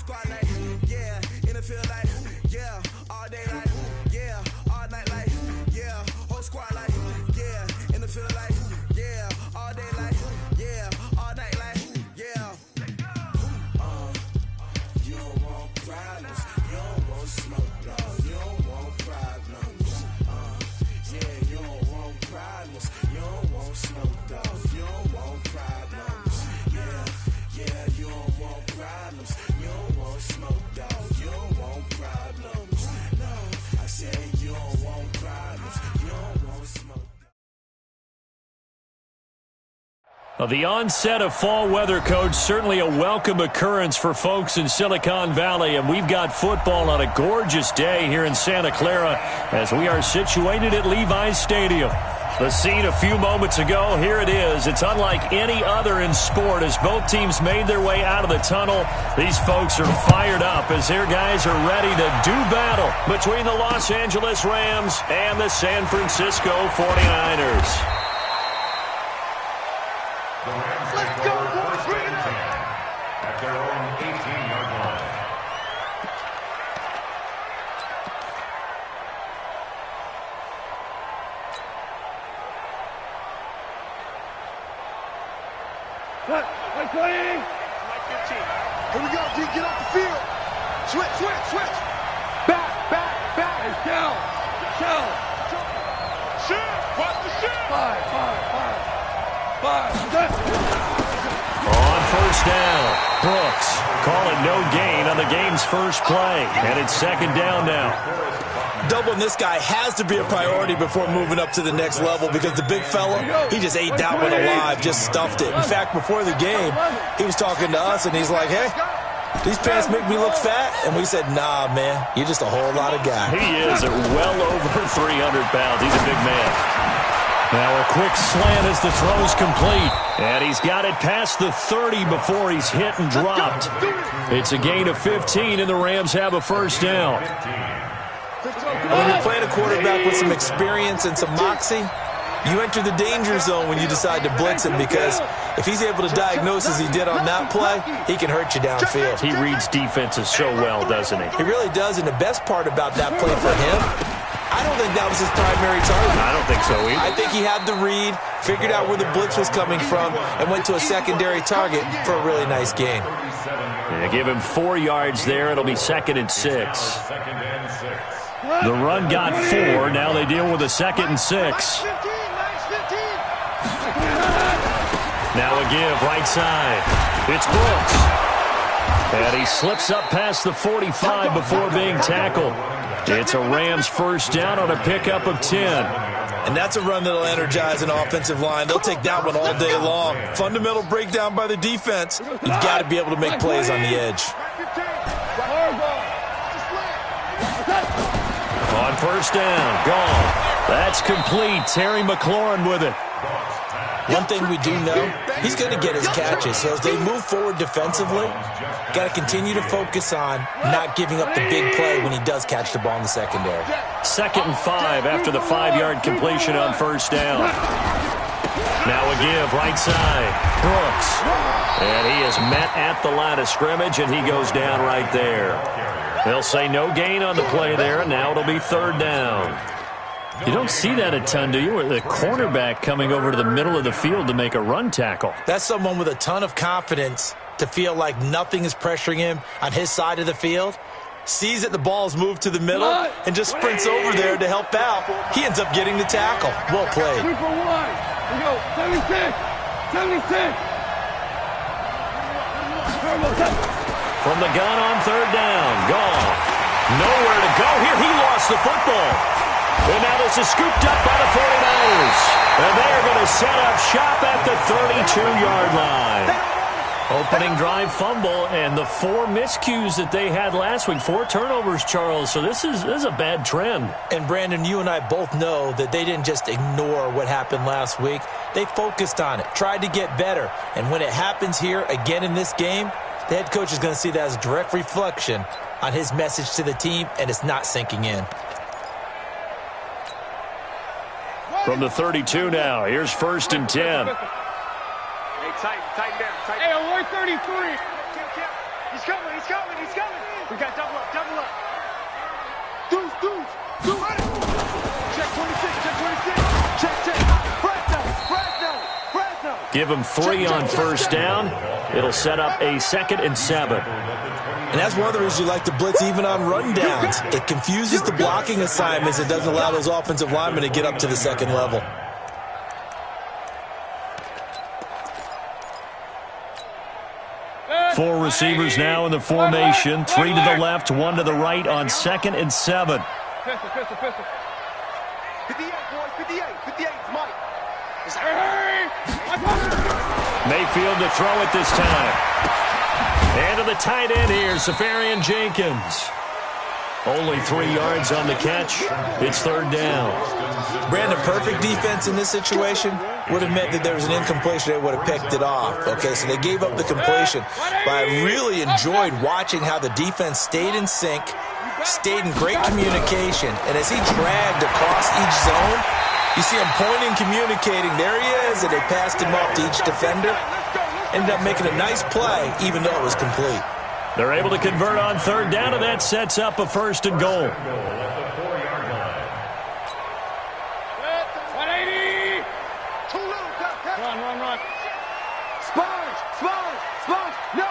squad like, yeah, in the field like, yeah, all day like, yeah, all night like, yeah, whole squad like, yeah, in the field like, yeah, all day like, yeah, all night like, yeah. You don't want problems, you don't want smoke, no, you don't want problems. Yeah, you don't want problems, you don't want smoke, dog, you don't want problems. Yeah, you don't want problems, you don't want smoke, dog, you don't want problems. No, I said you don't want problems, you don't want smoke. Well, the onset of fall weather, Coach, certainly a welcome occurrence for folks in Silicon Valley, and we've got football on a gorgeous day here in Santa Clara as we are situated at Levi's Stadium. The scene a few moments ago, here it is. It's unlike any other in sport as both teams made their way out of the tunnel. These folks are fired up as their guys are ready to do battle between the Los Angeles Rams and the San Francisco 49ers. Let's go, boys. Bring it up. At their own 18-yard line. Cut. Right playing. Like your team. Here we go, D. Get off the field. Switch. Back. Hey, shell. Shoot. Watch the shoot. Five. On first down, Brooks call it no gain on the game's first play, and it's second down now. Doubling this guy has to be a priority before moving up to the next level because the big fella, he just ate that one alive, just stuffed it. In fact, before the game, he was talking to us, and he's like, hey, these pants make me look fat. And we said, nah, man, you're just a whole lot of guy. He is at well over 300 pounds. He's a big man. Now a quick slant as the throw's complete. And he's got it past the 30 before he's hit and dropped. It's a gain of 15, and the Rams have a first down. When you're playing a quarterback with some experience and some moxie, you enter the danger zone when you decide to blitz him because if he's able to diagnose as he did on that play, he can hurt you downfield. He reads defenses so well, doesn't he? He really does, and the best part about that play for him, I don't think that was his primary target. I don't think so either. I think he had the read, figured out where the blitz was coming from, and went to a secondary target for a really nice gain. Yeah, give him 4 yards there. It'll be 2nd and 6. The run got 4. Now they deal with a 2nd and 6. Now a give right side. It's Brooks. And he slips up past the 45 before being tackled. It's a Rams first down on a pickup of 10. And that's a run that'll energize an offensive line. They'll take that one all day long. Fundamental breakdown by the defense. You've got to be able to make plays on the edge. On first down, gone. That's complete. Terry McLaurin with it. One thing we do know, he's going to get his catches. So as they move forward defensively, got to continue to focus on not giving up the big play when he does catch the ball in the secondary. 2nd and 5 after the 5-yard completion on first down. Now a give right side. Brooks. And he is met at the line of scrimmage, and he goes down right there. They'll say no gain on the play there, and now it'll be 3rd down. You don't see that a ton, do you? With the cornerback coming over to the middle of the field to make a run tackle. That's someone with a ton of confidence to feel like nothing is pressuring him on his side of the field. Sees that the ball's moved to the middle and just sprints over there to help out. He ends up getting the tackle. Well played. 3 for 1. Here we go. 76. From the gun on 3rd down. Gone. Nowhere to go here. He lost the football. And now this is scooped up by the 49ers. And they are going to set up shop at the 32-yard line. Opening drive fumble, and the 4 miscues that they had last week. 4 turnovers, Charles. So this is a bad trend. And, Brandon, you and I both know that they didn't just ignore what happened last week. They focused on it, tried to get better. And when it happens here again in this game, the head coach is going to see that as a direct reflection on his message to the team, and it's not sinking in. From the 32 now, here's 1st and 10. Hey, tighten down. Hey, alert 33. He's coming. Give him 3 on first down. It'll set up a 2nd and 7. And that's one of the reasons you like to blitz even on rundowns. It confuses the blocking assignments. It doesn't allow those offensive linemen to get up to the second level. Four receivers now in the formation. 3 to the left, 1 to the right on 2nd and 7. Pistol. 58, boys. 58, Mike. Mayfield to throw it this time. And to the tight end here, Safarian Jenkins. Only 3 yards on the catch. It's 3rd down. Brandon, perfect defense in this situation would have meant that there was an incompletion. They would have picked it off. Okay, so they gave up the completion. But I really enjoyed watching how the defense stayed in sync, stayed in great communication. And as he dragged across each zone, you see him pointing, communicating. There he is, and they passed him off to each defender. Ended up making a nice play, even though it was complete. They're able to convert on 3rd down, and that sets up a 1st and goal. 180. Too little. Run. Sponge. No.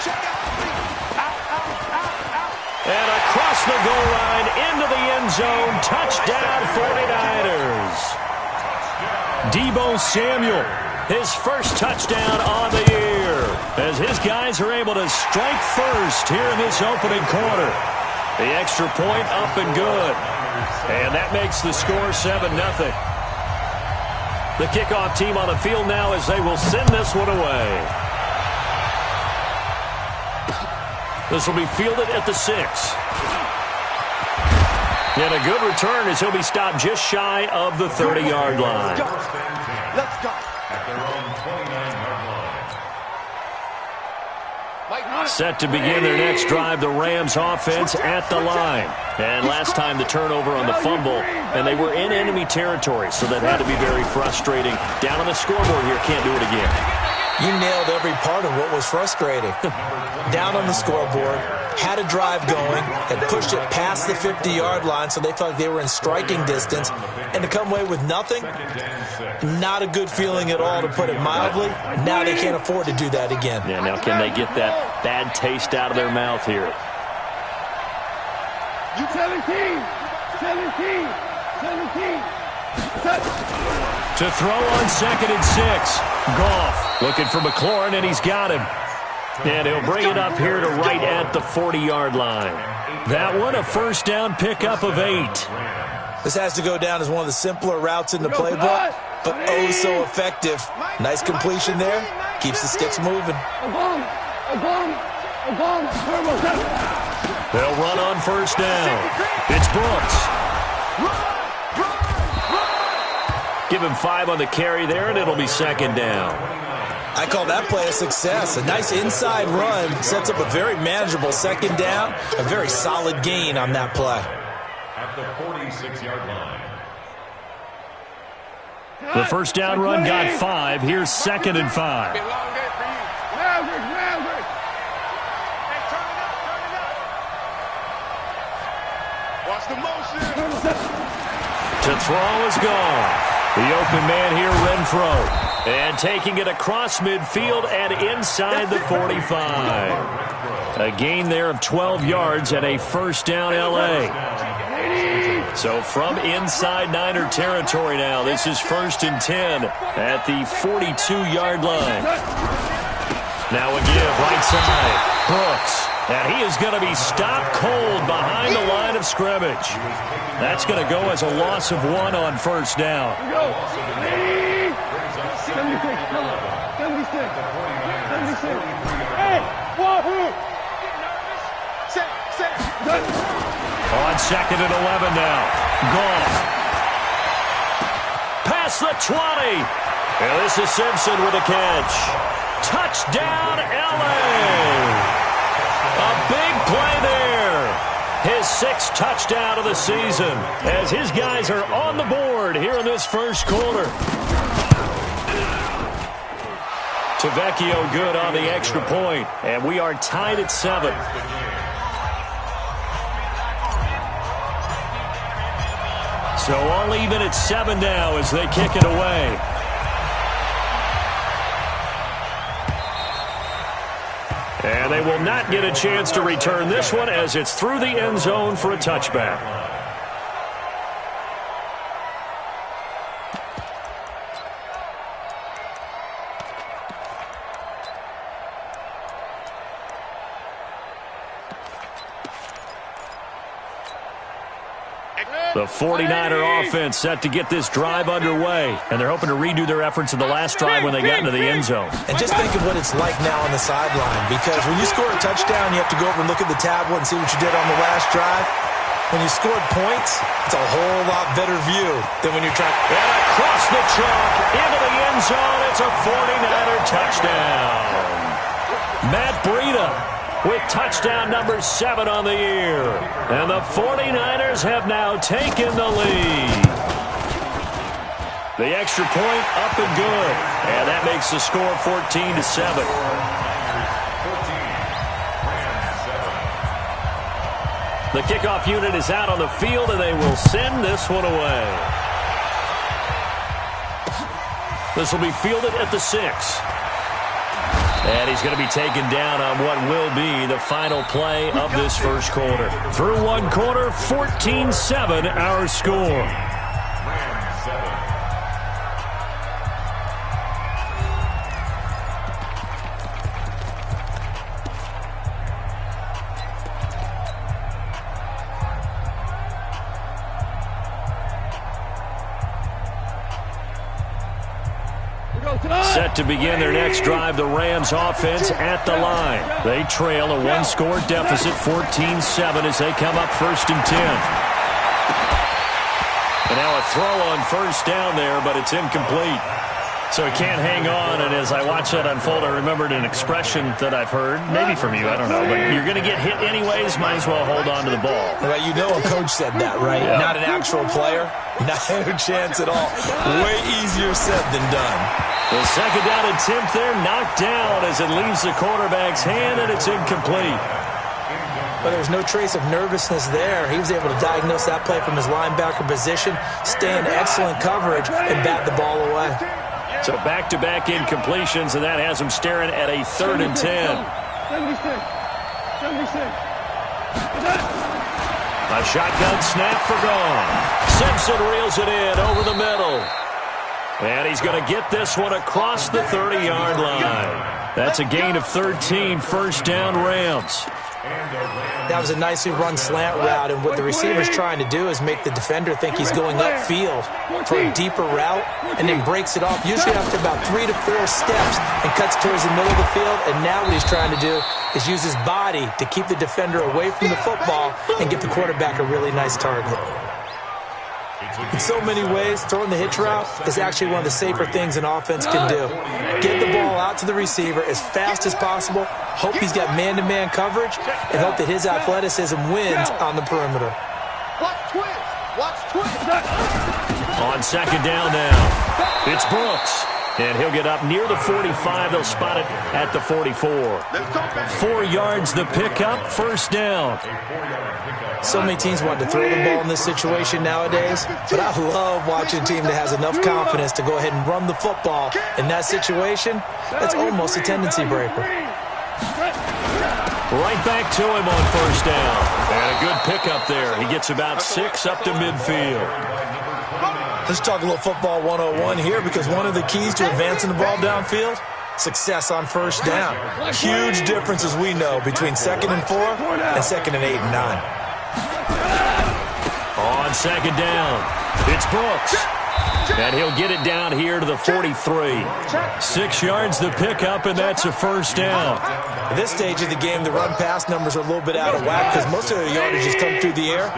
Check out. Out. And across the goal line, into the end zone, touchdown 49ers. Deebo Samuel, his first touchdown on the year, as his guys are able to strike first here in this opening quarter. The extra point up and good. And that makes the score 7-0. The kickoff team on the field now as they will send this one away. This will be fielded at the 6. And a good return as he'll be stopped just shy of the 30-yard line. Let's go. At their own 29-yard line. Set to begin their next drive, the Rams offense at the line. And last time the turnover on the fumble, and they were in enemy territory, so that had to be very frustrating. Down on the scoreboard here, can't do it again. You nailed every part of what was frustrating. Down on the scoreboard, had a drive going, had pushed it past the 50-yard line, so they felt like they were in striking distance, and to come away with nothing, not a good feeling at all, to put it mildly. Now they can't afford to do that again. Yeah, now can they get that bad taste out of their mouth here? You tell him, team. To throw on 2nd and 6. Goff looking for McLaurin, and he's got him. And he'll bring it up here to right at the 40-yard line. That one, a first down pickup of 8. This has to go down as one of the simpler routes in the playbook, but oh so effective. Nice completion there. Keeps the sticks moving. They'll run on first down. It's Brooks. Give him 5 on the carry there, and it'll be 2nd down. I call that play a success. A nice inside run sets up a very manageable 2nd down. A very solid gain on that play. At the 46-yard line. The first down run got 5. Here's 2nd and 5. Watch the motion. To throw is gone. The open man here, Renfro. And taking it across midfield and inside the 45. A gain there of 12 yards and a first down L.A. So from inside Niner territory now, this is 1st and 10 at the 42-yard line. Now a give right side. Brooks. And he is going to be stopped cold behind the line of scrimmage. That's going to go as a loss of 1 on first down. 76. Hey, On 2nd and 11 now. Goff. Past the 20. And this is Simpson with a catch. Touchdown, L.A. A big play there. His 6th touchdown of the season as his guys are on the board here in this first quarter. Tavecchio good on the extra point, and we are tied at 7. So all even at 7 now as they kick it away. And they will not get a chance to return this one as it's through the end zone for a touchback. The 49er offense set to get this drive underway, and they're hoping to redo their efforts in the last drive when they got into the end zone. And just think of what it's like now on the sideline, because when you score a touchdown, you have to go over and look at the tablet and see what you did on the last drive. When you scored points, it's a whole lot better view than when you're trying. And across the chalk, into the end zone, it's a 49er touchdown. Matt Breida with touchdown number 7 on the year. And the 49ers have now taken the lead. The extra point up and good. And that makes the score 14-7. The kickoff unit is out on the field, and they will send this one away. This will be fielded at the 6. And he's going to be taken down on what will be the final play of this first quarter. Through one quarter, 14-7 our score. Set to begin their next drive, the Rams offense at the line. They trail a one-score deficit, 14-7, as they come up 1st and 10. And now a throw on first down there, but it's incomplete. So he can't hang on, and as I watch that unfold, I remembered an expression that I've heard, maybe from you, I don't know, but you're going to get hit anyways, might as well hold on to the ball. Well, you know a coach said that, right? Yeah. Not an actual player. Not a chance at all. Way easier said than done. The second down attempt there knocked down as it leaves the quarterback's hand, and it's incomplete. But there's no trace of nervousness there. He was able to diagnose that play from his linebacker position, stay in excellent coverage, and bat the ball away. So back-to-back incompletions, and that has him staring at a 3rd and 10. A shotgun snap for gone. Simpson reels it in over the middle. And he's going to get this one across the 30-yard line. That's a gain of 13, first down Rams. That was a nicely run slant route, and what the receiver's trying to do is make the defender think he's going upfield for a deeper route, and then breaks it off, usually after about 3 to 4 steps, and cuts towards the middle of the field. And now what he's trying to do is use his body to keep the defender away from the football and give the quarterback a really nice target. In so many ways, throwing the hitch route is actually one of the safer things an offense can do. Get the ball out to the receiver as fast as possible, hope he's got man-to-man coverage, and hope that his athleticism wins on the perimeter. Watch twist. On second down now, it's Brooks. And he'll get up near the 45. They'll spot it at the 44. 4 yards the pickup, first down. So many teams want to throw the ball in this situation nowadays, but I love watching a team that has enough confidence to go ahead and run the football. In that situation, that's almost a tendency breaker. Right back to him on first down. And a good pickup there. He gets about 6 up to midfield. Let's talk a little football 101 here, because one of the keys to advancing the ball downfield, success on first down. Huge difference, as we know, between 2nd and 4 and 2nd and 8 and 9. On second down, it's Brooks. And he'll get it down here to the 43. 6 yards the pickup, and that's a first down. At this stage of the game, the run-pass numbers are a little bit out of whack because most of the yardage has come through the air.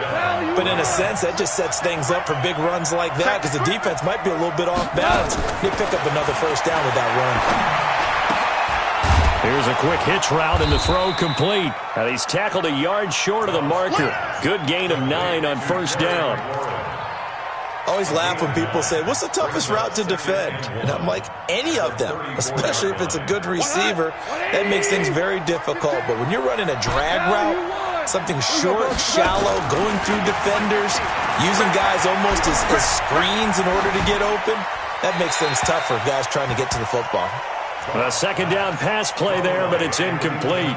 But in a sense, that just sets things up for big runs like that, because the defense might be a little bit off balance. They pick up another first down with that run. Here's a quick hitch route, and the throw complete. And he's tackled a yard short of the marker. Good gain of 9 on first down. Always laugh when people say, what's the toughest route to defend? And I'm like, any of them, especially if it's a good receiver. That makes things very difficult. But when you're running a drag route, something short, shallow, going through defenders, using guys almost as screens in order to get open, that makes things tough for guys trying to get to the football. A second down pass play there, but it's incomplete.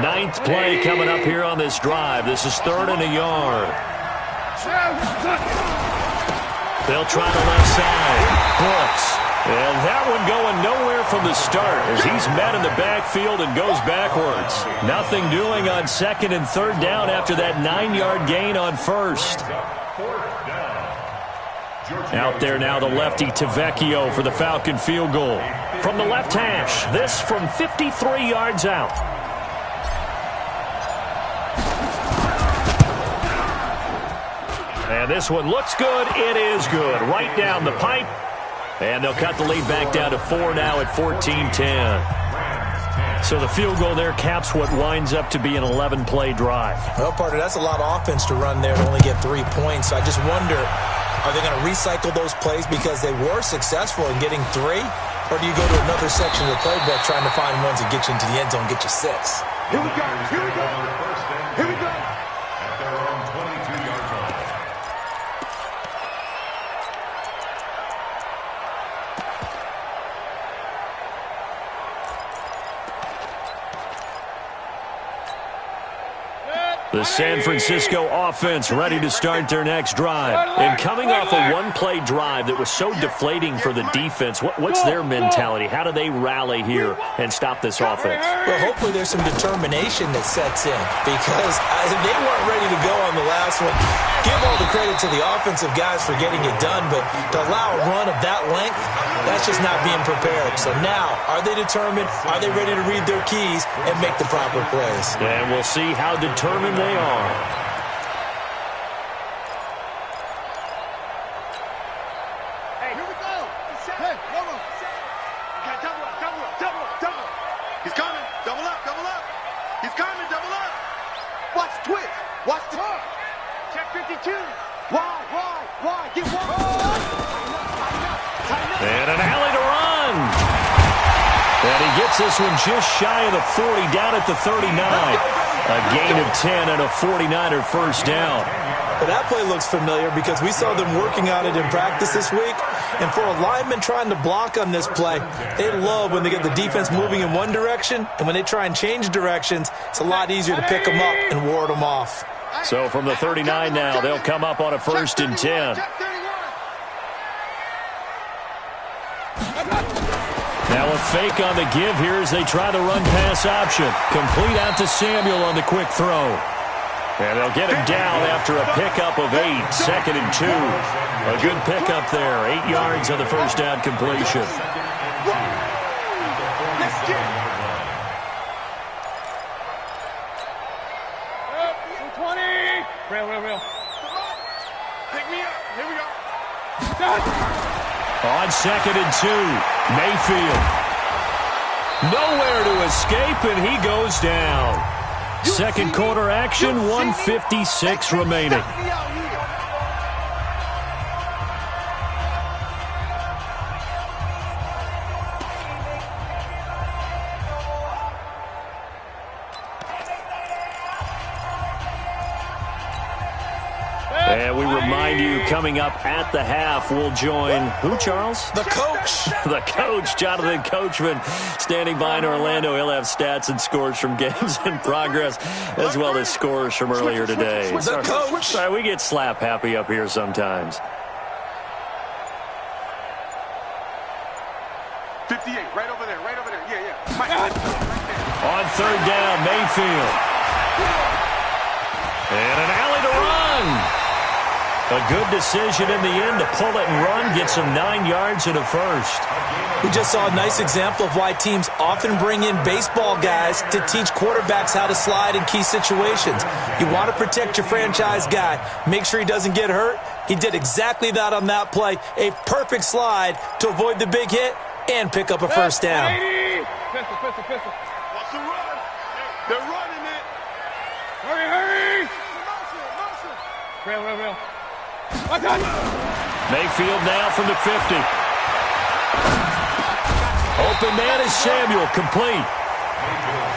Ninth play coming up here on this drive. This is 3rd and a yard. They'll try the left side. Brooks. And that one going nowhere from the start as he's met in the backfield and goes backwards. Nothing doing on 2nd and 3rd down after that 9-yard gain on 1st. Out there now the lefty Tavecchio for the Falcon field goal. From the left hash, this from 53 yards out. And this one looks good. It is good. Right down the pipe. And they'll cut the lead back down to 4 now at 14-10. So the field goal there caps what winds up to be an 11-play drive. Well, partner, that's a lot of offense to run there to only get 3 points. So I just wonder, are they going to recycle those plays because they were successful in getting 3? Or do you go to another section of the playbook trying to find ones that get you into the end zone and get you 6? Here we go. Here we go. Here we go. At their own 22-yard line. The San Francisco offense ready to start their next drive. And coming off a one-play drive that was so deflating for the defense, what's their mentality? How do they rally here and stop this offense? Well, hopefully there's some determination that sets in because they weren't ready to go on the last one. Give all the credit to the offensive guys for getting it done, but to allow a run of that length, that's just not being prepared. So now, are they determined? Are they ready to read their keys and make the proper plays? And we'll see how determined they are. Hey, here we go. Hey, hold on. Okay, double up, double up, double up, double up. He's coming. Double up, double up. He's coming, double up. Watch the twist. Watch the check 52. Why? Get one. And an alley to run. And he gets this one just shy of the 40, down at the 39. A gain of 10 and a 49er first down. But that play looks familiar because we saw them working on it in practice this week. And for a lineman trying to block on this play, they love when they get the defense moving in one direction. And when they try and change directions, it's a lot easier to pick them up and ward them off. So from the 39 now, they'll come up on a 1st and 10. Now a fake on the give here as they try the run-pass option. Complete out to Samuel on the quick throw. And they'll get him down after a pickup of 8, 2nd and 2. A good pickup there, 8 yards on the first down completion. Real. Pick me up. Here we go. On 2nd and 2, Mayfield. Nowhere to escape, and he goes down. Second quarter action, 1:56 remaining. And we remind you, coming up at the half, we'll join who, Charles? The coach. The coach, Jonathan Coachman, standing by in Orlando. He'll have stats and scores from games in progress, as well as scores from earlier today. The coach. Sorry, we get slap happy up here sometimes. 58, right over there. Yeah. Mike, right there. On 3rd down, Mayfield. And an alley to run. A good decision in the end to pull it and run, gets him 9 yards and a first. We just saw a nice example of why teams often bring in baseball guys to teach quarterbacks how to slide in key situations. You want to protect your franchise guy. Make sure he doesn't get hurt. He did exactly that on that play. A perfect slide to avoid the big hit and pick up a first down. Pistol. What's the run? They're running it. Hurry. Motion. Real. Mayfield now from the 50. Open man is Samuel, complete.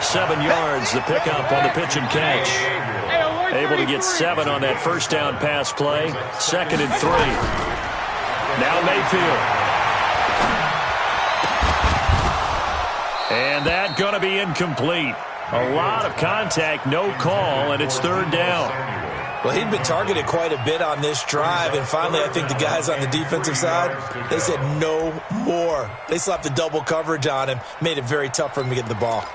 7 yards, the pickup on the pitch and catch. Hey, Able to get 7 on that first down pass play. 2nd and 3. Now Mayfield. And that going to be incomplete. A lot of contact, no call, and it's 3rd down. Well, he'd been targeted quite a bit on this drive, and finally I think the guys on the defensive side, they said no more. They slapped the double coverage on him, made it very tough for him to get the ball.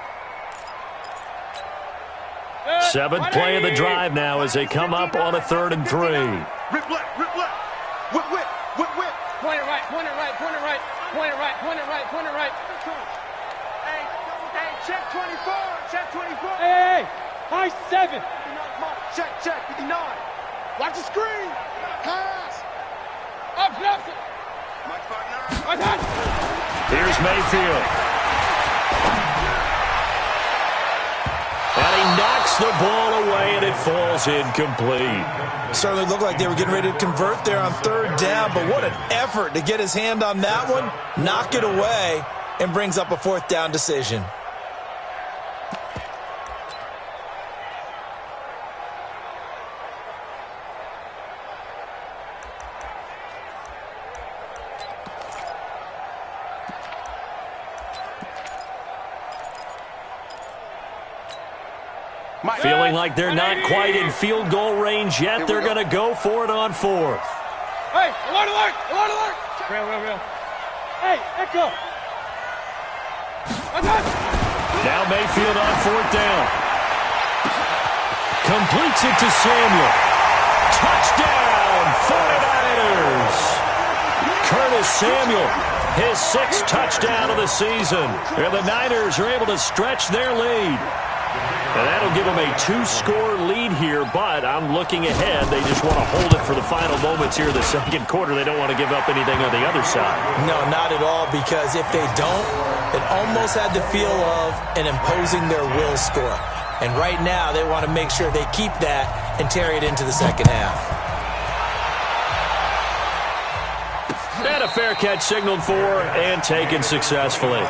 7th play of the drive now as they come up on a 3rd and 3. Rip left, whip, whip. Point it right, point it right, point it right, point it right, point it right, point it right. Hey, check 24, check 24. Hey, high 7. Check, 59. Watch the screen. Pass. Up, left. My God. Here's Mayfield. And he knocks the ball away, and it falls incomplete. Certainly looked like they were getting ready to convert there on 3rd down, but what an effort to get his hand on that one, knock it away, and brings up a 4th down decision. Feeling like they're not quite in field goal range yet. They're going to go for it on 4th. Hey, alert, alert, alert, alert. Real. Hey, echo. Now Mayfield on 4th down. Completes it to Samuel. Touchdown, 49ers. Curtis Samuel, his 6th touchdown of the season. And the Niners are able to stretch their lead. And that'll give them a 2-score lead here, but I'm looking ahead. They just want to hold it for the final moments here in the 2nd quarter. They don't want to give up anything on the other side. No, not at all, because if they don't, it almost had the feel of an imposing their will score. And right now, they want to make sure they keep that and carry it into the 2nd half. And a fair catch signaled for and taken successfully.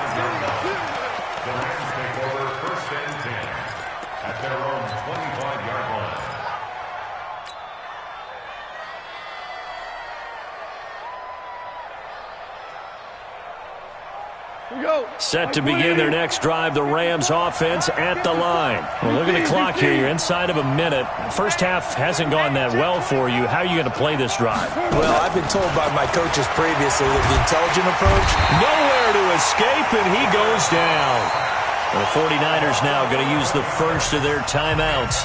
Set to begin their next drive, the Rams offense at the line. Well, look at the clock here. You're inside of a minute. First half hasn't gone that well for you. How are you going to play this drive? Well, I've been told by my coaches previously that the intelligent approach, nowhere to escape, and he goes down. The 49ers now going to use the first of their timeouts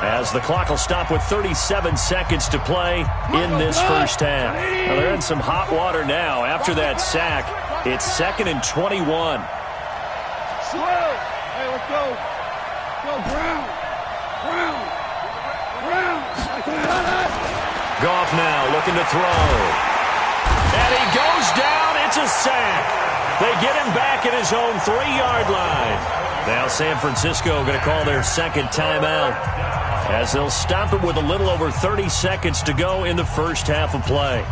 as the clock will stop with 37 seconds to play in this first half. Now, they're in some hot water now. After that sack, it's 2nd and 21. Slow. Hey, let's go. Go, Brown. Goff now looking to throw. And he goes down. It's a sack. They get him back at his own 3-yard line. Now San Francisco going to call their 2nd timeout as they'll stop it with a little over 30 seconds to go in the first half of play.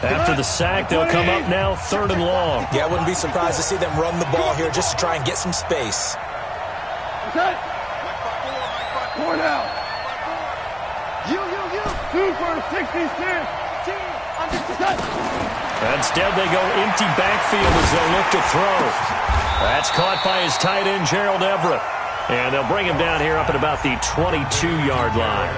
After the sack, they'll come up now 3rd and long. yeah, I wouldn't be surprised to see them run the ball here just to try and get some space. Okay. 4 now. You. 2 for 66. Instead, they go empty backfield as they'll look to throw. That's caught by his tight end, Gerald Everett. And they'll bring him down here up at about the 22-yard line.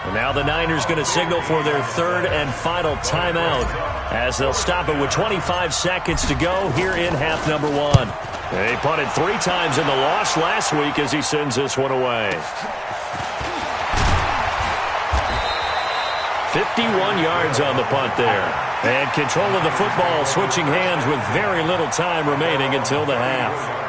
And now the Niners going to signal for their 3rd and final timeout as they'll stop it with 25 seconds to go here in half number 1. They punted 3 times in the loss last week as he sends this one away. 51 yards on the punt there. And control of the football switching hands with very little time remaining until the half.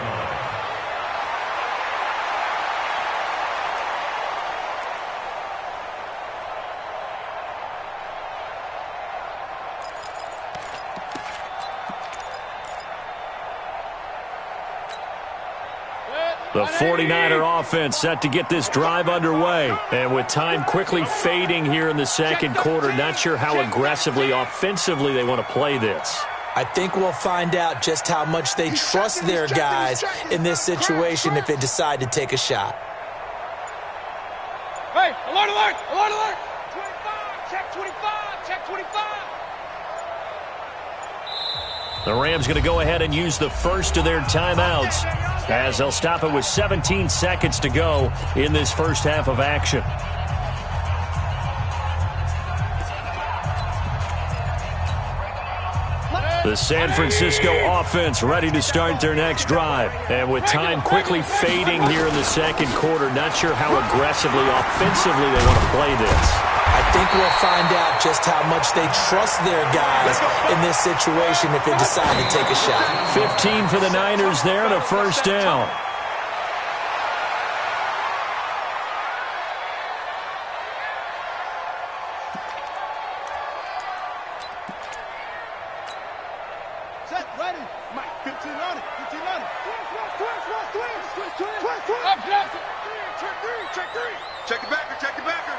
The 49er offense set to get this drive underway. And with time quickly fading here in the second quarter, not sure how aggressively, offensively they want to play this. I think we'll find out just how much they trust their guys in this situation if they decide to take a shot. Hey, alert, alert, alert, alert. 25, check 25, check 25. The Rams going to go ahead and use the first of their timeouts as they'll stop it with 17 seconds to go in this first half of action. The San Francisco offense ready to start their next drive. And with time quickly fading here in the second quarter, not sure how aggressively, offensively they want to play this. I think we'll find out just how much they trust their guys in this situation if they decide to take a shot. 15 for the Niners there and a first down. Set, ready. Mike, 15 on it. 15 on it. Up, up. Check three. Check three. Check the backer, check the backer.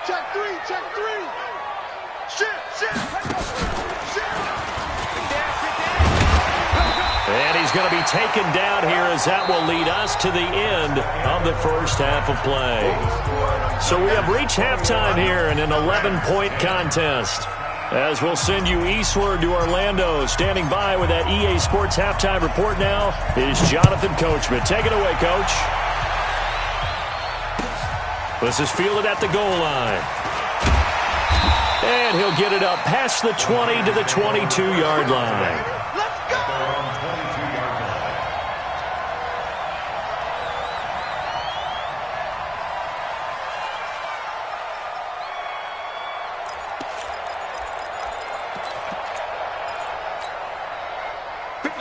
Check three. Check three. Shit. And he's going to be taken down here as that will lead us to the end of the first half of play. So we have reached halftime here in an 11-point contest. As we'll send you eastward to Orlando. Standing by with that EA Sports halftime report now is Jonathan Coachman. Take it away, Coach. This is fielded at the goal line. And he'll get it up past the 20 to the 22-yard line. Let's go.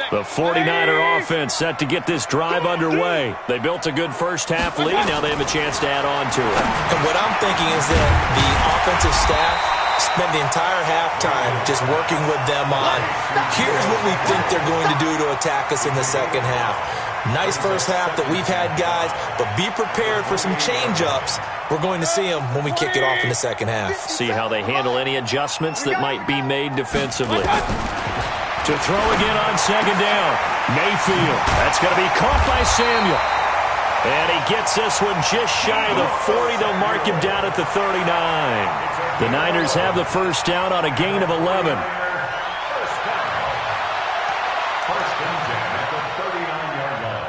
The 49er offense set to get this drive underway. They built a good first-half lead. Now they have a chance to add on to it. And what I'm thinking is that the offensive staff spent the entire halftime just working with them on, here's what we think they're going to do to attack us in the second half. Nice first half that we've had, guys, but be prepared for some change-ups. We're going to see them when we kick it off in the second half. See how they handle any adjustments that might be made defensively. To throw again on second down. Mayfield. That's going to be caught by Samuel. And he gets this one just shy of the 40. They'll mark him down at the 39. The Niners have the first down on a gain of 11. First and 10 at the 39-yard line.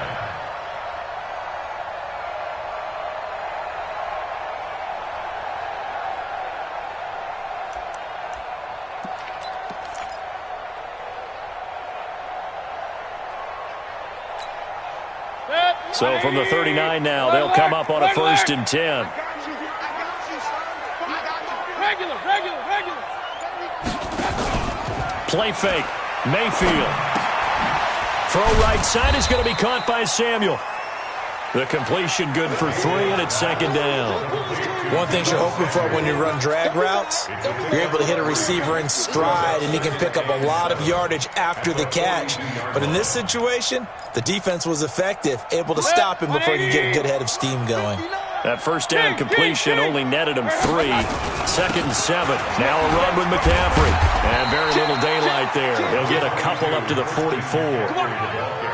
So from the 39 now, they'll come up on a first and 10. Regular. Play fake. Mayfield. Throw right side is going to be caught by Samuel. The completion good for 3, and it's second down. One thing you're hoping for when you run drag routes, you're able to hit a receiver in stride, and he can pick up a lot of yardage after the catch. But in this situation, the defense was effective, able to stop him before he could get a good head of steam going. That first down completion only netted him 3. Second and 7. Now a run with McCaffrey. And very little daylight there. He'll get a couple up to the 44.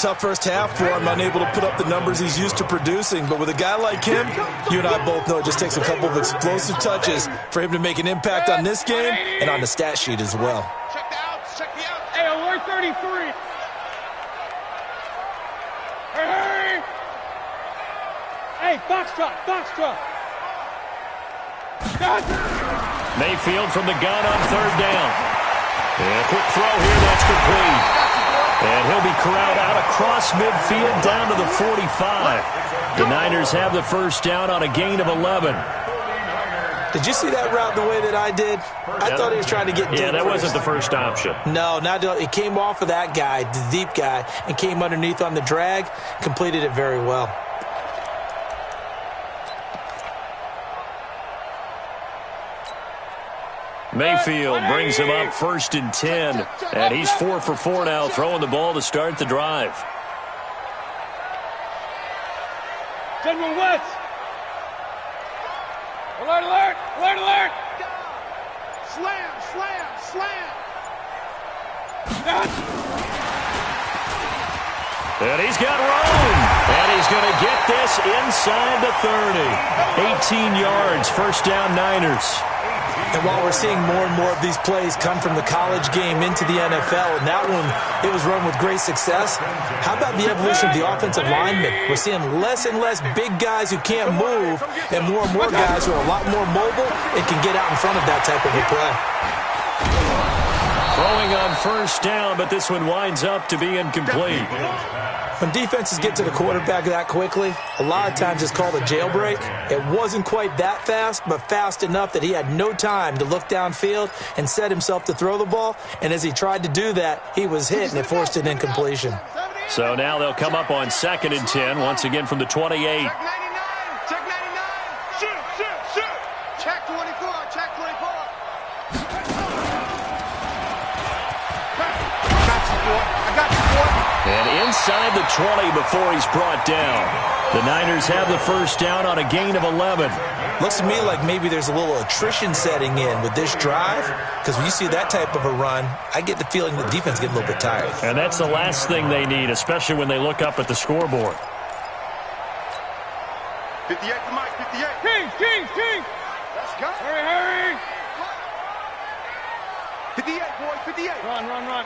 Tough first half for him, unable to put up the numbers he's used to producing. But with a guy like him, you and I both know it just takes a couple of explosive touches for him to make an impact on this game and on the stat sheet as well. Check the outs, check the outs. Hey, alert 33. Hey. Hey, foxtrot. Mayfield from the gun on third down. And a quick throw here, that's complete. And he'll be corralled out across midfield down to the 45. The Niners have the first down on a gain of 11. Did you see that route the way that I did? I thought he was trying to get deep. Yeah, that wasn't the first option. No, it came off of that guy, the deep guy, and came underneath on the drag, completed it very well. Mayfield brings him up first and 10, and he's 4 for 4 now, throwing the ball to start the drive. General West. Alert, alert, alert, alert. Slam, slam, slam. And he's got room. And he's going to get this inside the 30. 18 yards, first down Niners. And while we're seeing more and more of these plays come from the college game into the NFL, and that one, it was run with great success, how about the evolution of the offensive linemen? We're seeing less and less big guys who can't move and more guys who are a lot more mobile and can get out in front of that type of a play. Throwing on first down, but this one winds up to be incomplete. When defenses get to the quarterback that quickly, a lot of times it's called a jailbreak. It wasn't quite that fast, but fast enough that he had no time to look downfield and set himself to throw the ball. And as he tried to do that, he was hit, and it forced an incompletion. So now they'll come up on 2nd and 10, once again from the 28. Check 99. Check 99. Shoot, shoot, shoot. Check 24. Check 24. I got you, boy. And inside the 20 before he's brought down. The Niners have the first down on a gain of 11. Looks to me like maybe there's a little attrition setting in with this drive, because when you see that type of a run, I get the feeling the defense getting a little bit tired. And that's the last thing they need, especially when they look up at the scoreboard. 58 to Mike, 58. Kings. Let's go. Hurry. 58, boy, 58. Run.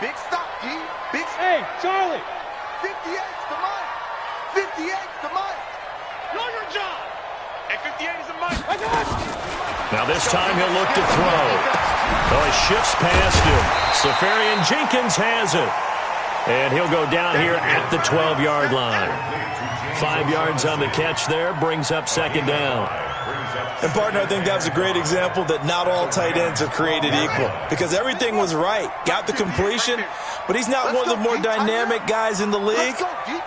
Big stop, G. Big stop. Hey, Charlie. 58's the Mike. 58's the Mike. Know your job. And 58 is the Mike. I got you. Now this time he'll look to throw. Oh, he shifts past him. Safarian Jenkins has it. And he'll go down here at the 12-yard line. 5 yards on the catch there, brings up 2nd down. And, partner, I think that was a great example that not all tight ends are created equal, because everything was right. Got the completion, but he's not one of the more dynamic guys in the league.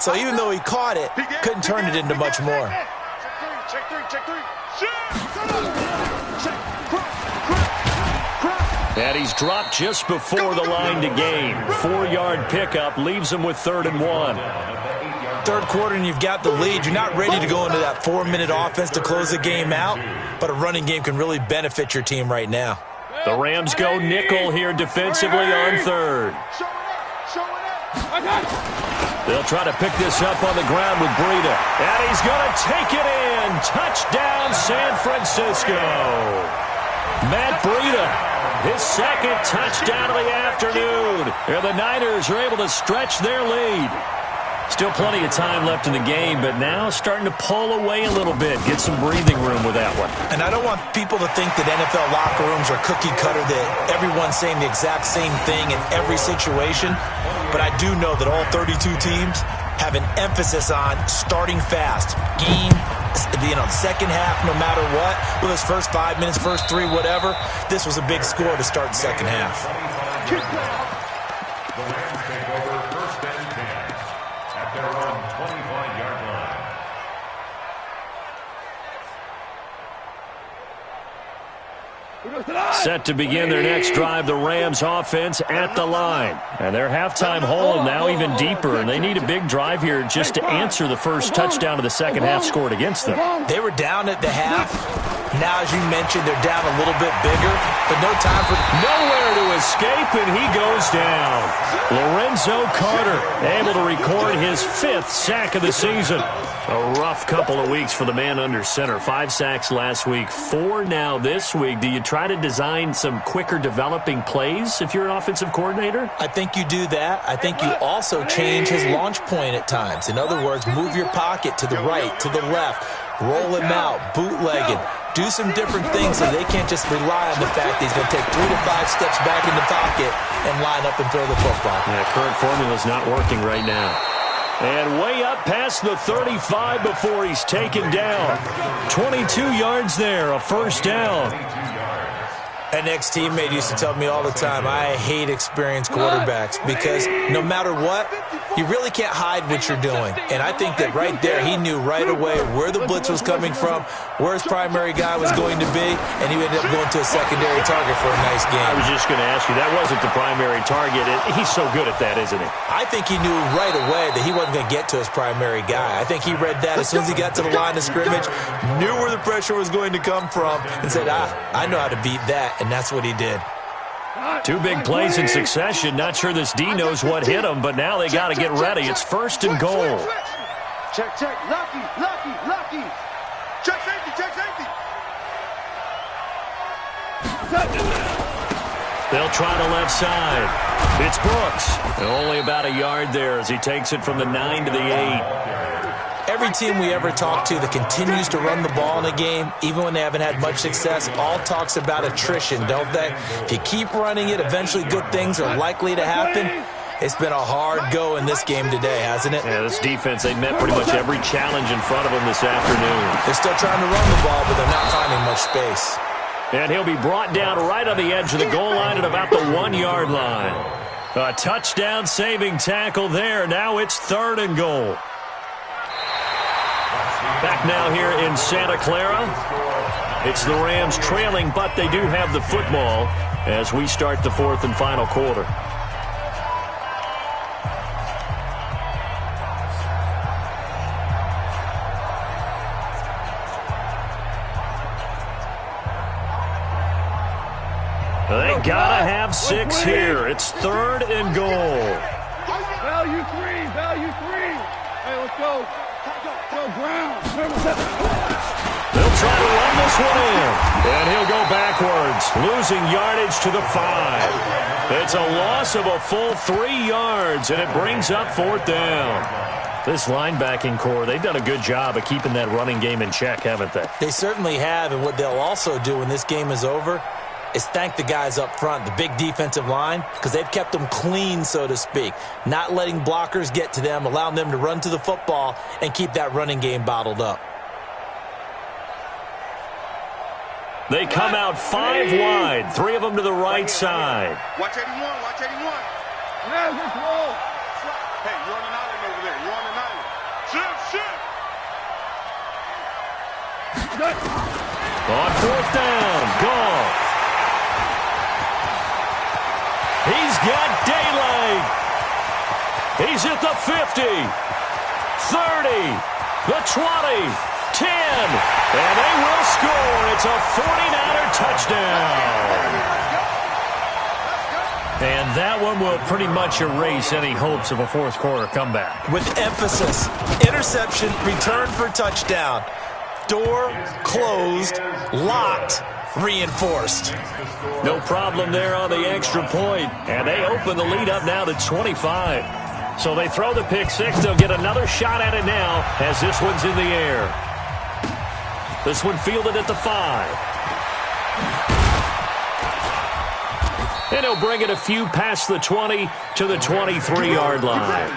So even though he caught it, couldn't turn it into much more. Check three. And he's dropped just before the line to gain. 4-yard pickup leaves him with 3rd and 1. Third quarter and you've got the lead. You're not ready to go into that 4-minute offense to close the game out, but a running game can really benefit your team right now. The Rams go nickel here defensively on 3rd. I got you. They'll try to pick this up on the ground with Breida. And he's going to take it in. Touchdown, San Francisco. Matt Breida, his 2nd touchdown of the afternoon. And the Niners are able to stretch their lead. Still plenty of time left in the game, but now starting to pull away a little bit. Get some breathing room with that one. And I don't want people to think that NFL locker rooms are cookie cutter, that everyone's saying the exact same thing in every situation. But I do know that all 32 teams have an emphasis on starting fast. Game, second half, no matter what. With his first 5 minutes, first 3, whatever. This was a big score to start the second half. The Rams take over 1st and 10 at their own 25-yard line. Set to begin their next drive, the Rams offense at the line. And their halftime hole now even deeper, and they need a big drive here just to answer the first touchdown of the second half scored against them. They were down at the half. Now, as you mentioned, they're down a little bit bigger, but no time for... Nowhere to escape, and he goes down. Lorenzo Carter able to record his 5th sack of the season. A rough couple of weeks for the man under center. 5 sacks last week, 4 now this week. Do you try to design some quicker developing plays if you're an offensive coordinator? I think you do that. I think you also change his launch point at times. In other words, move your pocket to the right, to the left, roll him out, bootleg it. Do some different things so they can't just rely on the fact that he's going to take 3 to 5 steps back in the pocket and line up and throw the football. Yeah, current formula's not working right now. And way up past the 35 before he's taken down. 22 yards there, a first down. An ex-teammate used to tell me all the time, I hate experienced quarterbacks because no matter what, you really can't hide what you're doing. And I think that right there, he knew right away where the blitz was coming from, where his primary guy was going to be, and he ended up going to a secondary target for a nice game. I was just going to ask you, that wasn't the primary target. He's so good at that, isn't he? I think he knew right away that he wasn't going to get to his primary guy. I think he read that as soon as he got to the line of scrimmage, knew where the pressure was going to come from, and said, I know how to beat that. And that's what he did. 2 big plays in succession. Not sure this D knows what hit him, but now they got to get ready. It's 1st and goal. Check. Lucky. Check safety. They'll try the left side. It's Brooks. Only about a yard there as he takes it from the 9 to the 8. Every team we ever talk to that continues to run the ball in a game, even when they haven't had much success, all talks about attrition, don't they? If you keep running it, eventually good things are likely to happen. It's been a hard go in this game today, hasn't it? Yeah, this defense, they met pretty much every challenge in front of them this afternoon. They're still trying to run the ball, but they're not finding much space. And he'll be brought down right on the edge of the goal line at about the 1-yard line. A touchdown saving tackle there. Now it's 3rd and goal. Back now here in Santa Clara. It's the Rams trailing, but they do have the football as we start the 4th and final quarter. They gotta have 6 here. It's 3rd and goal. Value three. Hey, let's go. Go ground. They'll try to run this one in. And he'll go backwards, losing yardage to the 5. It's a loss of a full 3 yards, and it brings up 4th down. This linebacking core, they've done a good job of keeping that running game in check, haven't they? They certainly have, and what they'll also do when this game is over is thank the guys up front, the big defensive line, because they've kept them clean, so to speak, not letting blockers get to them, allowing them to run to the football and keep that running game bottled up. They come out 5 wide, 3 of them to the right side. Watch 81. Yeah, let's roll. Hey, you're on an island over there. You're on an island. Shit. On 4th down, Goff. He's got daylight. He's at the 50, 30, the 20, 10, and they will score. It's a 49er touchdown. And that one will pretty much erase any hopes of a 4th quarter comeback. With emphasis, interception, return for touchdown. Door closed, locked, reinforced. No problem there on the extra point. And they open the lead up now to 25. So they throw the pick 6. They'll get another shot at it now as this one's in the air. This one fielded at the 5. And he'll bring it a few past the 20 to the 23-yard line.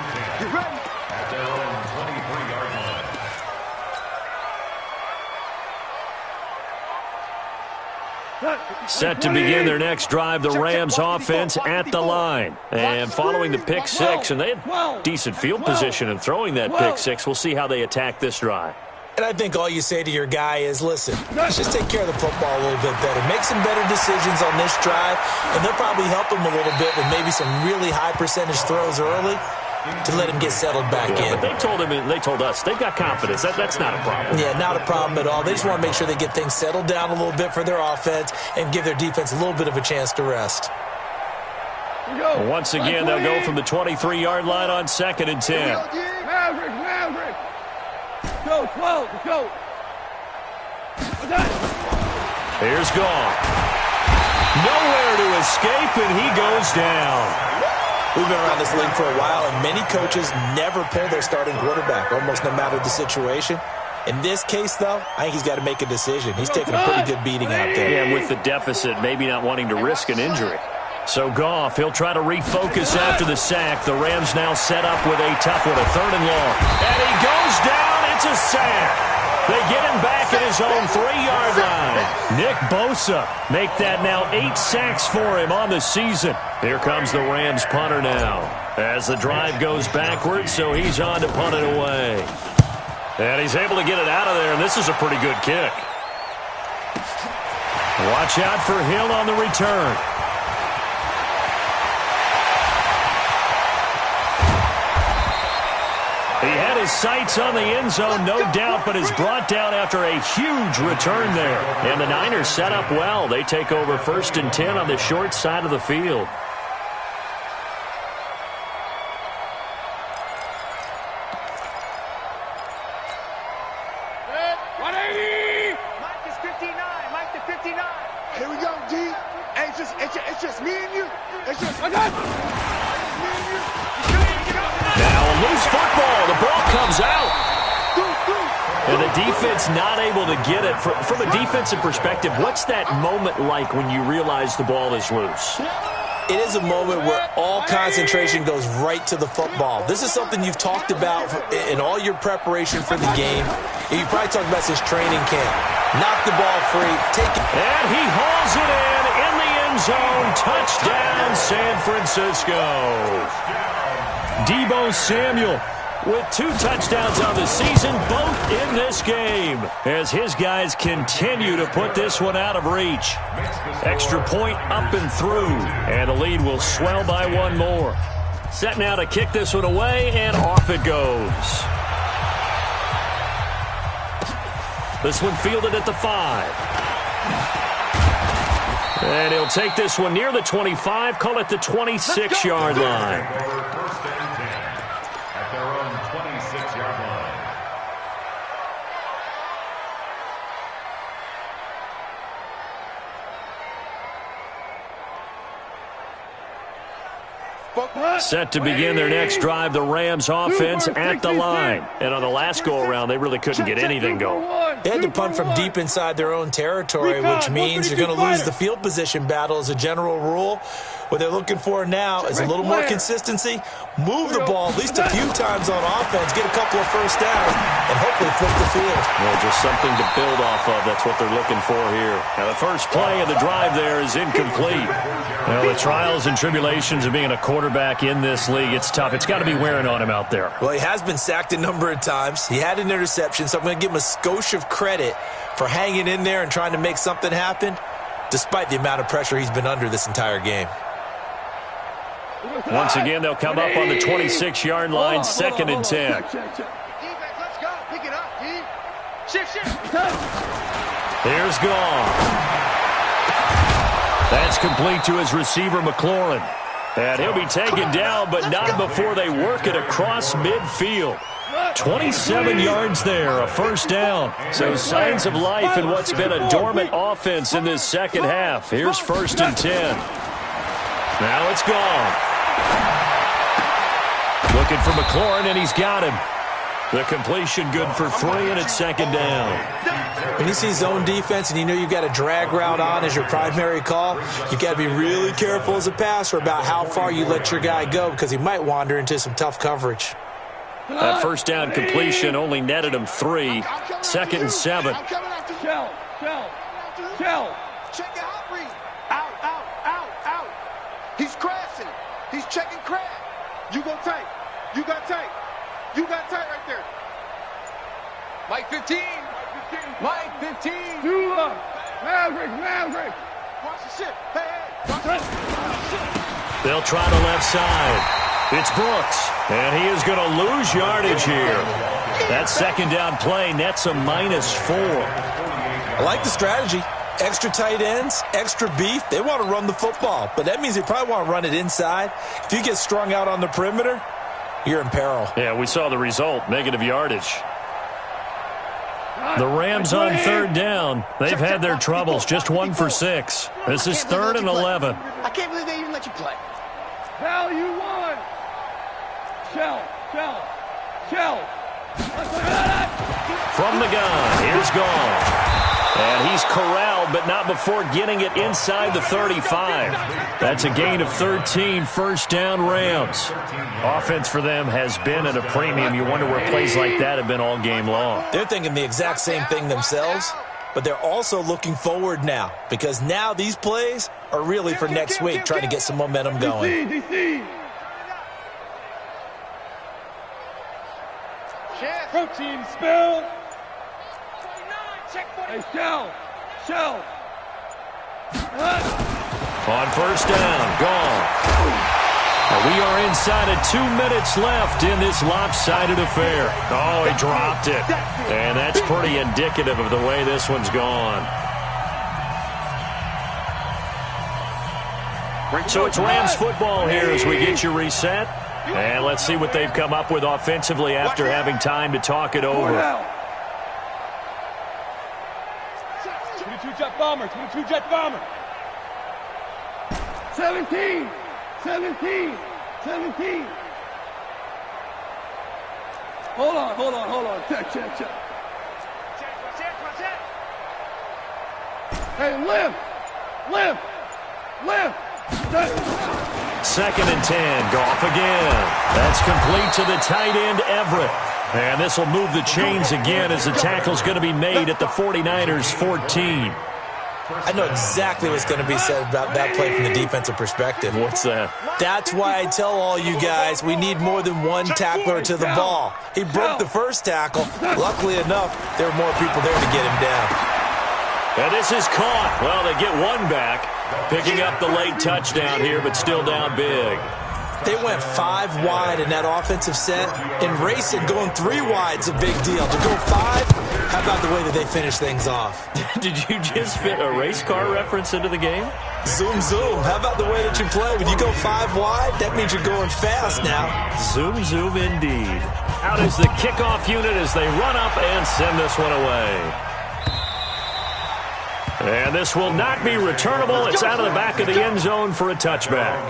Set to begin their next drive, the Rams offense at the line. And following the pick 6, and they had decent field position in throwing that pick 6. We'll see how they attack this drive. And I think all you say to your guy is, listen, let's just take care of the football a little bit better. Make some better decisions on this drive, and they'll probably help him a little bit with maybe some really high percentage throws early to let him get settled back in. But they told us they've got confidence. That's not a problem. Yeah, not a problem at all. They just want to make sure they get things settled down a little bit for their offense and give their defense a little bit of a chance to rest. Once again, they'll go from the 23-yard line on 2nd and 10. Maverick. Go, 12, let's go. Here's Goff. Nowhere to escape, and he goes down. We've been around this league for a while, and many coaches never pull their starting quarterback, almost no matter the situation. In this case, though, I think he's got to make a decision. He's taking a pretty good beating out there. Yeah, with the deficit, maybe not wanting to risk an injury. So Goff, he'll try to refocus after the sack. The Rams now set up with a tough one, a 3rd and long. And he goes down. It's a sack. They get him back at his own 3-yard line. Nick Bosa make that now 8 sacks for him on the season. Here comes the Rams punter now. As the drive goes backwards, so he's on to punt it away. And he's able to get it out of there, and this is a pretty good kick. Watch out for Hill on the return. He had his sights on the end zone, no doubt, but is brought down after a huge return there. And the Niners set up well. They take over 1st and 10 on the short side of the field. Mike is 59. Mike to 59. Here we go, D. Hey, it's just me and you. It's just me and you. Now a loose football. The ball comes out. And the defense not able to get it. From a defensive perspective, what's that moment like when you realize the ball is loose? It is a moment where all concentration goes right to the football. This is something you've talked about in all your preparation for the game. You probably talked about since training camp. Knock the ball free. Take it. And he hauls it in the end zone. Touchdown, San Francisco. Deebo Samuel with 2 touchdowns on the season, both in this game, as his guys continue to put this one out of reach. Extra point up and through, and the lead will swell by 1 more. Set now to kick this one away, and off it goes. This one fielded at the 5. And he'll take this one near the 25, call it the 26-yard line. At their own 26-yard line. Set to begin their next drive, the Rams offense at the line. And on the last go-around, they really couldn't get anything going. They had to punt from deep inside their own territory, which means you're going to lose the field position battle as a general rule. What they're looking for now is a little more consistency, move the ball at least a few times on offense, get a couple of first downs, and hopefully flip the field. Well, just something to build off of. That's what they're looking for here. Now, the first play of the drive there is incomplete. Well, the trials and tribulations of being a quarterback in this league, it's tough. It's got to be wearing on him out there. Well, he has been sacked a number of times. He had an interception, so I'm going to give him a skosh of credit for hanging in there and trying to make something happen, despite the amount of pressure he's been under this entire game. Once again, they'll come up on the 26-yard line, 2nd and 10. Defense, let's go. Pick it up, D. Shift. Here's Gone. That's complete to his receiver, McLaurin. And he'll be taken down, but not before they work it across midfield. 27 yards there, a first down. So signs of life in what's been a dormant offense in this second half. Here's 1st and 10. Now it's Gone. Looking for McLaurin, and he's got him. The completion good for 3, and it's 2nd down. When you see zone defense and you know you've got a drag route on as your primary call, you've got to be really careful as a passer about how far you let your guy go because he might wander into some tough coverage. That first down completion only netted him 3. 2nd and 7. Shell. Check it out, Reed. Out. He's crashing. He's checking crash. You go tight. You got tight right there. Mike 15. Mike 15. Maverick. Watch the ship. Hey. Watch the ship. They'll try the left side. It's Brooks, and he is going to lose yardage here. That 2nd down play nets a -4. I like the strategy. Extra tight ends, extra beef. They want to run the football, but that means they probably want to run it inside. If you get strung out on the perimeter, you're in peril. Yeah, we saw the result, negative yardage. The Rams on 3rd down. They've had their troubles, just 1 for 6. This is 3rd and 11. I can't believe they even let you play. Value 1. Shell. From the gun, here's Gone. And he's corralled involved, but not before getting it inside the 35. That's a gain of 13, first down Rams. Offense for them has been at a premium. You wonder where plays like that have been all game long. They're thinking the exact same thing themselves, but they're also looking forward now because now these plays are really for next week, trying to get some momentum going. Protein spill. Hey, shell. On first down, gone. We are inside of 2 minutes left in this lopsided affair. Oh, he dropped it. And that's pretty indicative of the way this one's gone. So it's Rams football here as we get you reset. And let's see what they've come up with offensively after having time to talk it over. 22 jet bomber. 17. Hold on. Check. Hey, lift. 2nd and 10, Goff again. That's complete to the tight end, Everett. And this will move the chains again as the tackle's going to be made at the 49ers' 14. I know exactly what's going to be said about that play from the defensive perspective. What's that? That's why I tell all you guys we need more than one tackler to the ball. He broke the first tackle. Luckily enough, there were more people there to get him down. And this is caught. Well, they get one back, picking up the late touchdown here, but still down big. They went 5 wide in that offensive set, and racing going 3 wide's a big deal. To go 5, how about the way that they finish things off? Did you just fit a race car reference into the game? Zoom. How about the way that you play? When you go 5 wide, that means you're going fast now. Zoom indeed. Out is the kickoff unit as they run up and send this one away. And this will not be returnable. It's out of the back of the end zone for a touchback.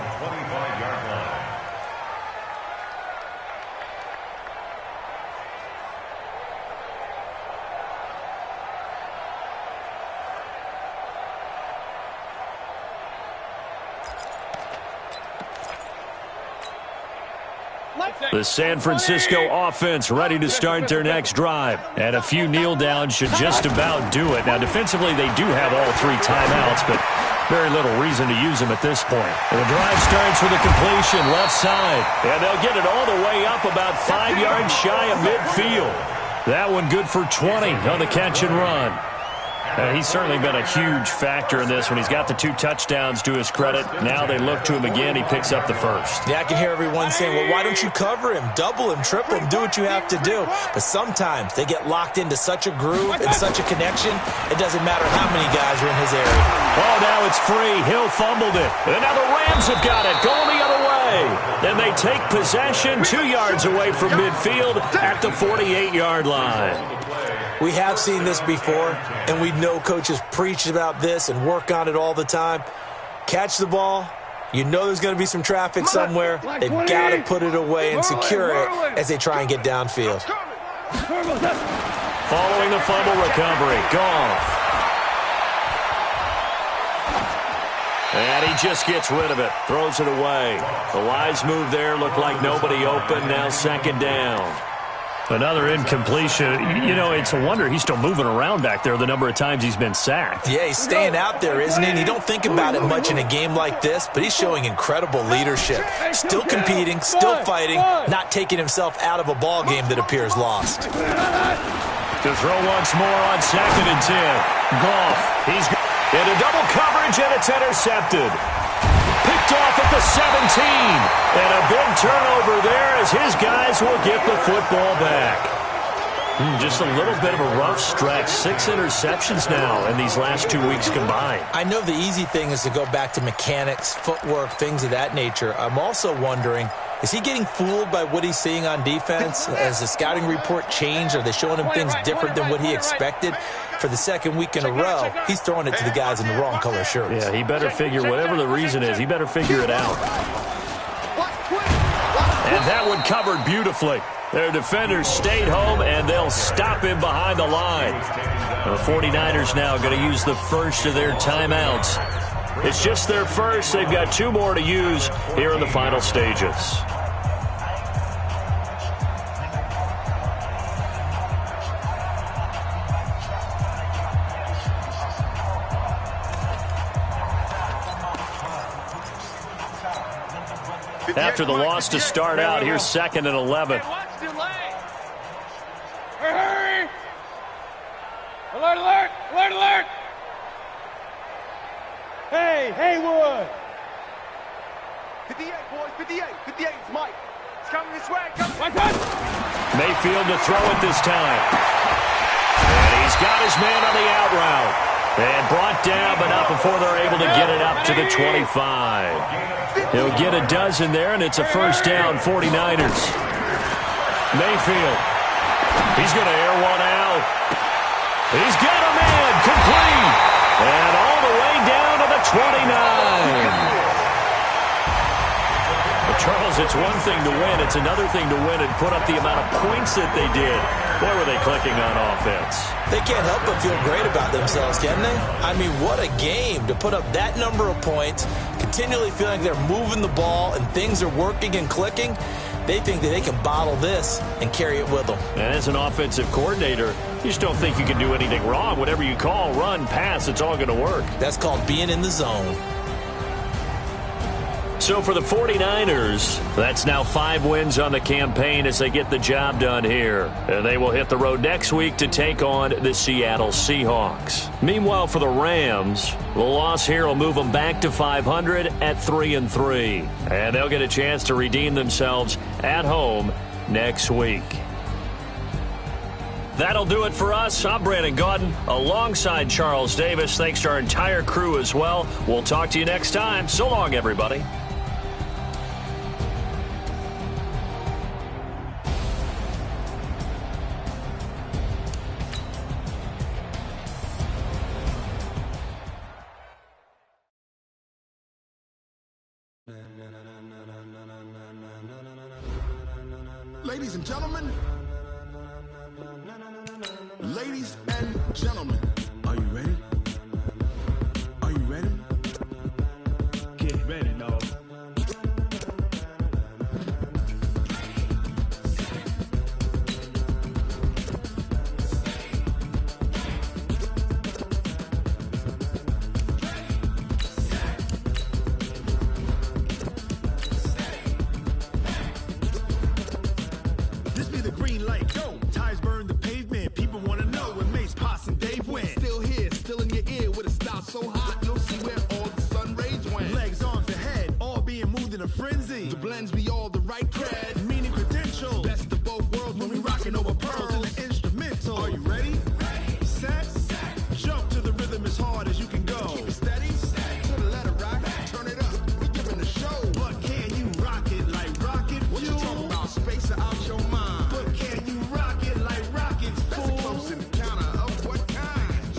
The San Francisco offense ready to start their next drive. And a few kneel downs should just about do it. Now, defensively, they do have all 3 timeouts, but very little reason to use them at this point. And the drive starts with a completion left side. And they'll get it all the way up about 5 yards shy of midfield. That one good for 20 on the catch and run. He's certainly been a huge factor in this when he's got the 2 touchdowns to his credit. Now they look to him again. He picks up the first. Yeah, I can hear everyone saying, well, why don't you cover him? Double him, triple him, do what you have to do. But sometimes they get locked into such a groove and such a connection, it doesn't matter how many guys are in his area. Oh, now it's free. Hill fumbled it. And now the Rams have got it. Going the other way. Then they take possession 2 yards away from midfield at the 48-yard line. We have seen this before, and we know coaches preach about this and work on it all the time. Catch the ball. You know there's going to be some traffic somewhere. They've got to put it away and secure it as they try and get downfield. Following the fumble recovery, Goff. And he just gets rid of it, throws it away. The wise move there, looked like nobody open, now 2nd down. Another incompletion. You know, it's a wonder he's still moving around back there the number of times he's been sacked. Yeah, he's staying out there, isn't he? And you don't think about it much in a game like this, but he's showing incredible leadership. Still competing, still fighting, not taking himself out of a ball game that appears lost. To throw once more on 2nd and 10. Goff, he's into double coverage, and it's intercepted. Picked off at the 17. And a big turnover there as his guys will get the football back. Just a little bit of a rough stretch. 6 interceptions now in these last 2 weeks combined. I know the easy thing is to go back to mechanics, footwork, things of that nature. I'm also wondering, is he getting fooled by what he's seeing on defense? Has the scouting report changed? Are they showing him things different than what he expected? For the 2nd week in a row, he's throwing it to the guys in the wrong color shirts. Yeah, he better figure, whatever the reason is, he better figure it out. And that one covered beautifully. Their defenders stayed home, and they'll stop him behind the line. The 49ers now going to use the first of their timeouts. It's just their first. They've got 2 more to use here in the final stages. After the loss to start out, here's 2nd and 11. Hurry! Alert, alert! Alert, alert! Hey, Haywood! 58, boys, 58. 58, it's Mike. It's coming this way. Mayfield to throw it this time. And he's got his man on the out route. And brought down, but not before they're able to get it up to the 25. He'll get a dozen there, and it's a first down, 49ers. Mayfield. He's going to air one out. He's got a man, complete. And all the way down to the 29. But Charles, it's one thing to win. It's another thing to win and put up the amount of points that they did. Boy, were they clicking on offense. They can't help but feel great about themselves, can they? I mean, what a game to put up that number of points, continually feeling they're moving the ball and things are working and clicking. They think that they can bottle this and carry it with them. And as an offensive coordinator, you just don't think you can do anything wrong. Whatever you call, run, pass, it's all going to work. That's called being in the zone. So for the 49ers, that's now 5 wins on the campaign as they get the job done here. And they will hit the road next week to take on the Seattle Seahawks. Meanwhile, for the Rams, the loss here will move them back to 500 at 3-3. And they'll get a chance to redeem themselves at home next week. That'll do it for us. I'm Brandon Gaudin alongside Charles Davis. Thanks to our entire crew as well. We'll talk to you next time. So long, everybody. Ladies and gentlemen, are you ready? Are you ready? Get ready, dog. This be the green light, go. Tires burn the pavement, people want to know where Mace, Poss, and Dave went. Still here, still in your ear with a style so hot, you'll see where all the sun rays went. Legs, arms, and head, all being moved in a frenzy. The blends be all the right cred, meaning credentials. Best of both worlds when we rockin' over pearls and the instrumental. Are you ready? Set, jump to the rhythm as hard as you can go. Keep it steady, to the letter rock, turn it up, we giving a show. But can you rock it like rocket fuel? What you talking about, space or out your mind? But can you rock it like rockets, fool? That's a close encounter of what kind?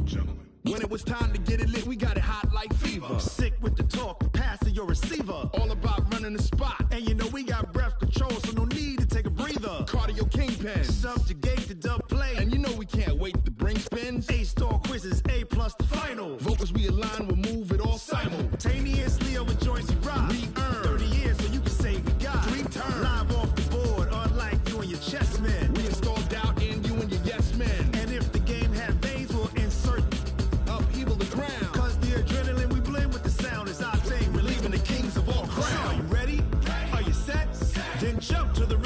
Gentlemen. When it was time to get it lit, we got it hot like fever. Sick with the talk, passing your receiver. All about running the spot. And you know we got breath control, so no need to take a breather. Cardio kingpin, subjugate the dub play. And you know we can't wait to bring spins. A-star quizzes, A+ the final. Vocals we align, we'll move it all simultaneously over joints we rock. We earn 30 years, so you can say we got 3 turns. Live off the board, unlike you and your chess men. We install doubt in you and your yes men. And if the game had veins, we'll insert upheaval the ground. Cause the adrenaline we blend with the sound is our thing. Relieving the kings of all crowns. So are you ready? Are you set? Then jump to the